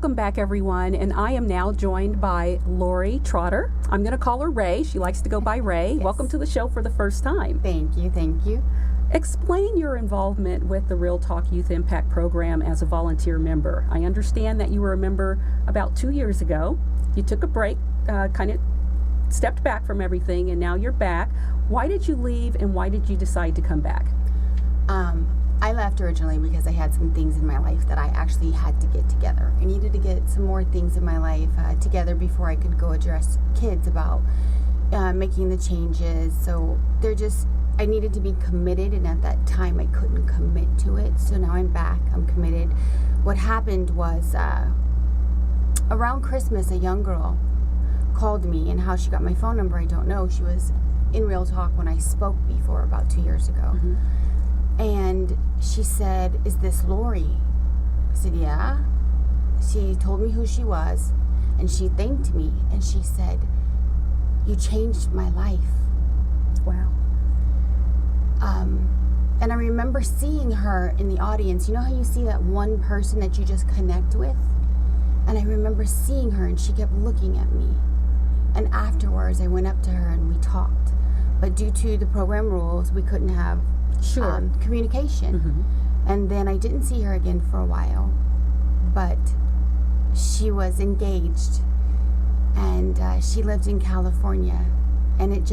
Welcome back, everyone, and I am now joined by Lori Trotter. I'm going to call her Ray. She likes to go by Ray. Yes. Welcome to the show for the first time. Thank you, thank you. Explain your involvement with the Real Talk Youth Impact Program as a volunteer member. I understand that you were a member about 2 years ago. You took a break, kind of stepped back from everything, and now you're back. Why did you leave, and why did you decide to come back? I left originally because I had some things in my life that I actually had to get together. I needed to get some more things in my life together before I could go address kids about making the changes. So I needed to be committed, and at that time I couldn't commit to it. So now I'm back, I'm committed. What happened was around Christmas, a young girl called me, and how she got my phone number, I don't know. She was in Real Talk when I spoke before about 2 years ago. Mm-hmm. And she said, "Is this Lori?" I said, "Yeah." She told me who she was, and she thanked me, and she said, "You changed my life." Wow. And I remember seeing her in the audience. You know how you see that one person that you just connect with? And I remember seeing her, and she kept looking at me. And afterwards, I went up to her and we talked. But due to the program rules, we couldn't have communication. Mm-hmm. And then I didn't see her again for a while. But she was engaged, and she lived in California. And it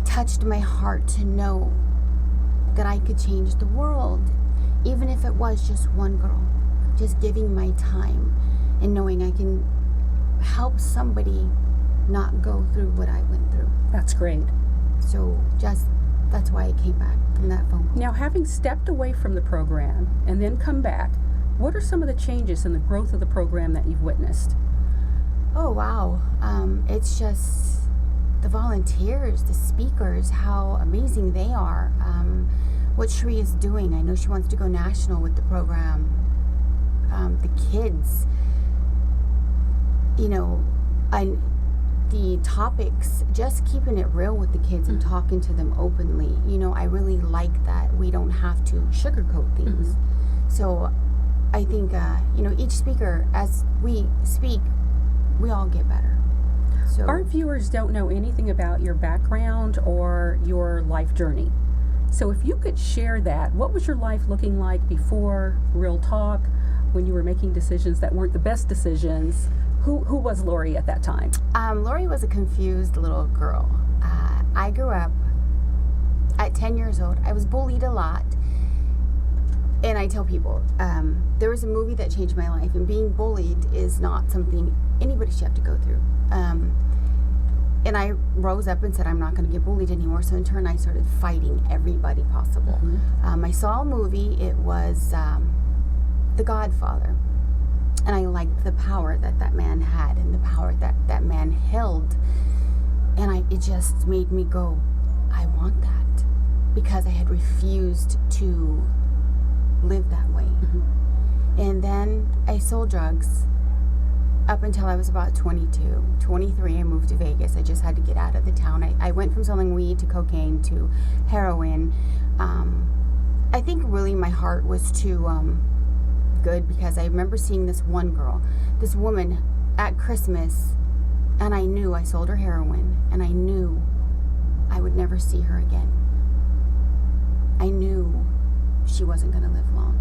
touched my heart to know that I could change the world, even if it was just one girl. Just giving my time and knowing I can help somebody not go through what I went through. That's great. So that's why I came back from that phone call. Now, having stepped away from the program and then come back, what are some of the changes in the growth of the program that you've witnessed? Oh, wow. It's just the volunteers, the speakers, how amazing they are. What Sheree is doing, I know she wants to go national with the program. The kids, and the topics, just keeping it real with the kids and talking to them openly. I really like that we don't have to sugarcoat things. Mm-hmm. So I think, each speaker, as we speak, we all get better. So Our viewers don't know anything about your background or your life journey. So if you could share that, what was your life looking like before Real Talk, when you were making decisions that weren't the best decisions? Who was Lori at that time? Lori was a confused little girl. I grew up at 10 years old. I was bullied a lot. And I tell people, there was a movie that changed my life, and being bullied is not something anybody should have to go through. And I rose up and said, I'm not going to get bullied anymore. So in turn, I started fighting everybody possible. Mm-hmm. I saw a movie. It was The Godfather. And I liked the power that man had and the power that man held. And it just made me go, I want that. Because I had refused to live that way. Mm-hmm. And then I sold drugs up until I was about 22. 23, I moved to Vegas. I just had to get out of the town. I went from selling weed to cocaine to heroin. I think really my heart was too good, because I remember seeing this one girl, this woman at Christmas, and I knew I sold her heroin, and I knew I would never see her again. I knew she wasn't going to live long,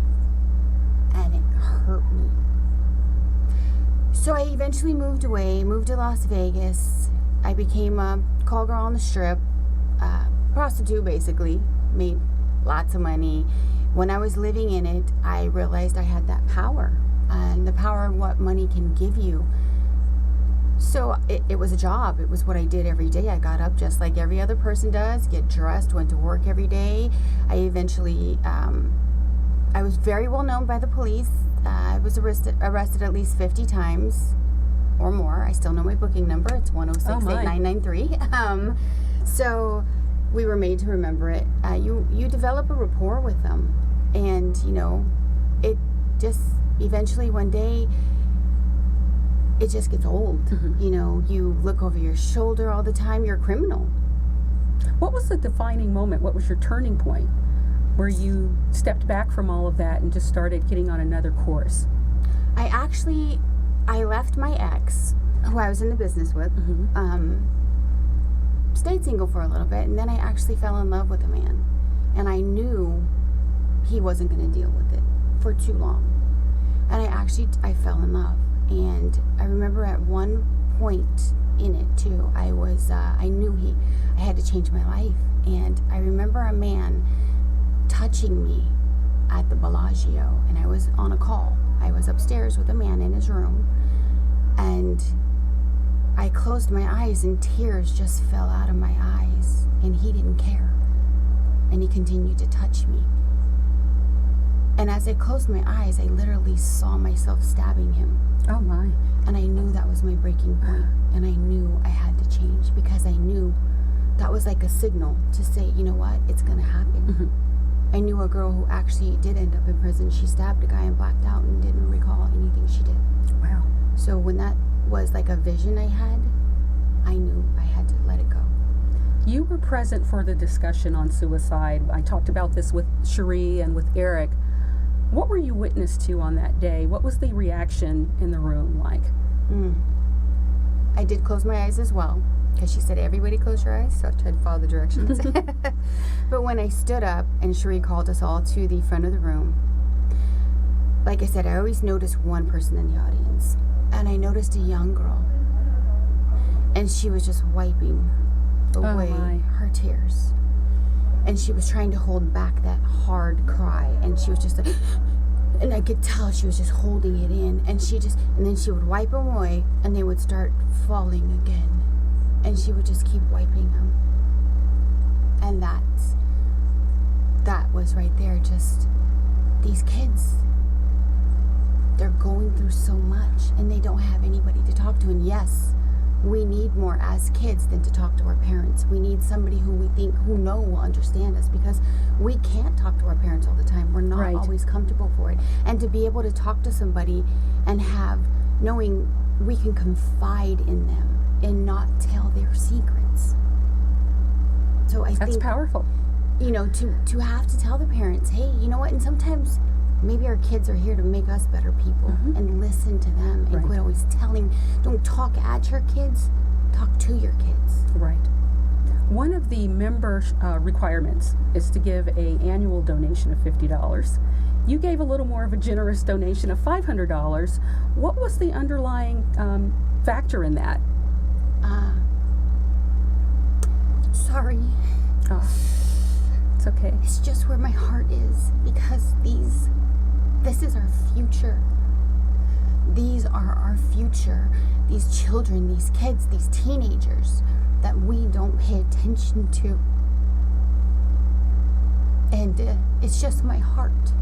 and it hurt me. So I eventually moved away, moved to Las Vegas. I became a call girl on the strip, prostitute basically, made lots of money. When I was living in it, I realized I had that power, and the power of what money can give you. So it was a job. It was what I did every day. I got up just like every other person does, get dressed, went to work every day. I eventually, I was very well known by the police. I was arrested at least 50 times or more. I still know my booking number. It's 106-8993. So we were made to remember it. You develop a rapport with them, and it just eventually one day it just gets old. Mm-hmm. You look over your shoulder all the time. You're a criminal. What was the defining moment? What was your turning point where you stepped back from all of that and just started getting on another course? I left my ex, who I was in the business with, stayed single for a little bit, and then I actually fell in love with a man. And I knew he wasn't going to deal with it for too long. And I fell in love. And I remember at one point in it too, I knew I had to change my life. And I remember a man touching me at the Bellagio, and I was on a call. I was upstairs with a man in his room, and I closed my eyes and tears just fell out of my eyes, and he didn't care, and he continued to touch me. And as I closed my eyes, I literally saw myself stabbing him. Oh my. And I knew that was my breaking point, and I knew I had to change, because I knew that was like a signal to say, you know what, it's gonna happen. I knew a girl who actually did end up in prison. She stabbed a guy and blacked out and didn't recall anything she did. Wow. So when that was like a vision I had, I knew I had to let it go. You were present for the discussion on suicide. I talked about this with Cherie and with Eric. What were you witness to on that day? What was the reaction in the room like? I did close my eyes as well, because she said, everybody close your eyes, so I tried to follow the directions. But when I stood up and Cherie called us all to the front of the room, like I said, I always noticed one person in the audience, and I noticed a young girl, and she was just wiping away her tears, and she was trying to hold back that hard cry, and she was just like, and I could tell she was just holding it in, and then she would wipe them away, and they would start falling again. And she would just keep wiping them. And that was right there, just these kids. They're going through so much, and they don't have anybody to talk to. And yes, we need more as kids than to talk to our parents. We need somebody who will understand us, because we can't talk to our parents all the time. We're not always comfortable for it. And to be able to talk to somebody and knowing we can confide in them and not tell their secrets. So I think that's powerful. To have to tell the parents, hey, you know what? And sometimes maybe our kids are here to make us better people, and listen to them, and quit always don't talk at your kids, talk to your kids. Right. One of the member requirements is to give an annual donation of $50. You gave a little more of a generous donation of $500. What was the underlying factor in that? Sorry. Oh, it's okay. It's just where my heart is, because this is our future. These are our future. These children, these kids, these teenagers that we don't pay attention to. And it's just my heart.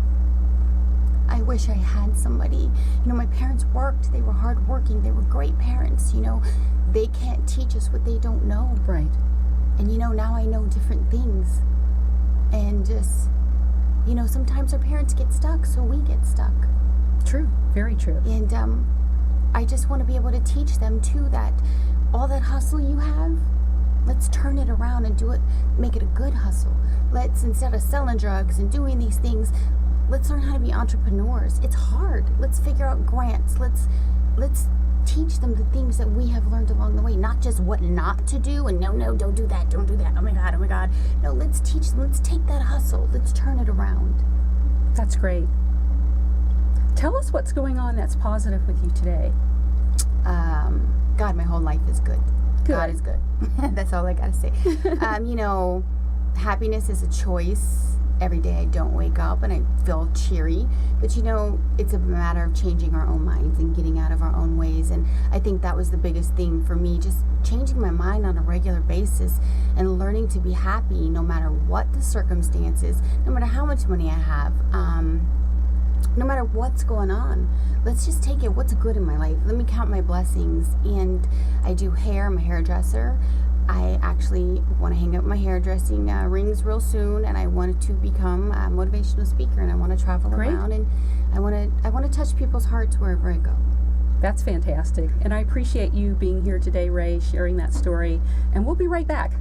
I wish I had somebody. My parents worked. They were hardworking. They were great parents. They can't teach us what they don't know. Right. And now I know different things. And just, sometimes our parents get stuck, so we get stuck. True. Very true. And I just want to be able to teach them too that all that hustle you have, let's turn it around and make it a good hustle. Let's, instead of selling drugs and doing these things, let's learn how to be entrepreneurs. It's hard. Let's figure out grants. Let's teach them the things that we have learned along the way, not just what not to do, and no, don't do that, oh my God. No, let's teach them. Let's take that hustle. Let's turn it around. That's great. Tell us what's going on that's positive with you today. God, my whole life is good. God is good. That's all I gotta say. Happiness is a choice. Every day I don't wake up and I feel cheery, but it's a matter of changing our own minds and getting out of our own ways. And I think that was the biggest thing for me, just changing my mind on a regular basis and learning to be happy no matter what the circumstances, no matter how much money I have, no matter what's going on. Let's just take it, what's good in my life. Let me count my blessings. And I do hair. I'm a hairdresser. I actually want to hang up my hairdressing rings real soon, and I wanted to become a motivational speaker, and I want to travel around, and I want to touch people's hearts wherever I go. That's fantastic, and I appreciate you being here today, Ray, sharing that story, and we'll be right back.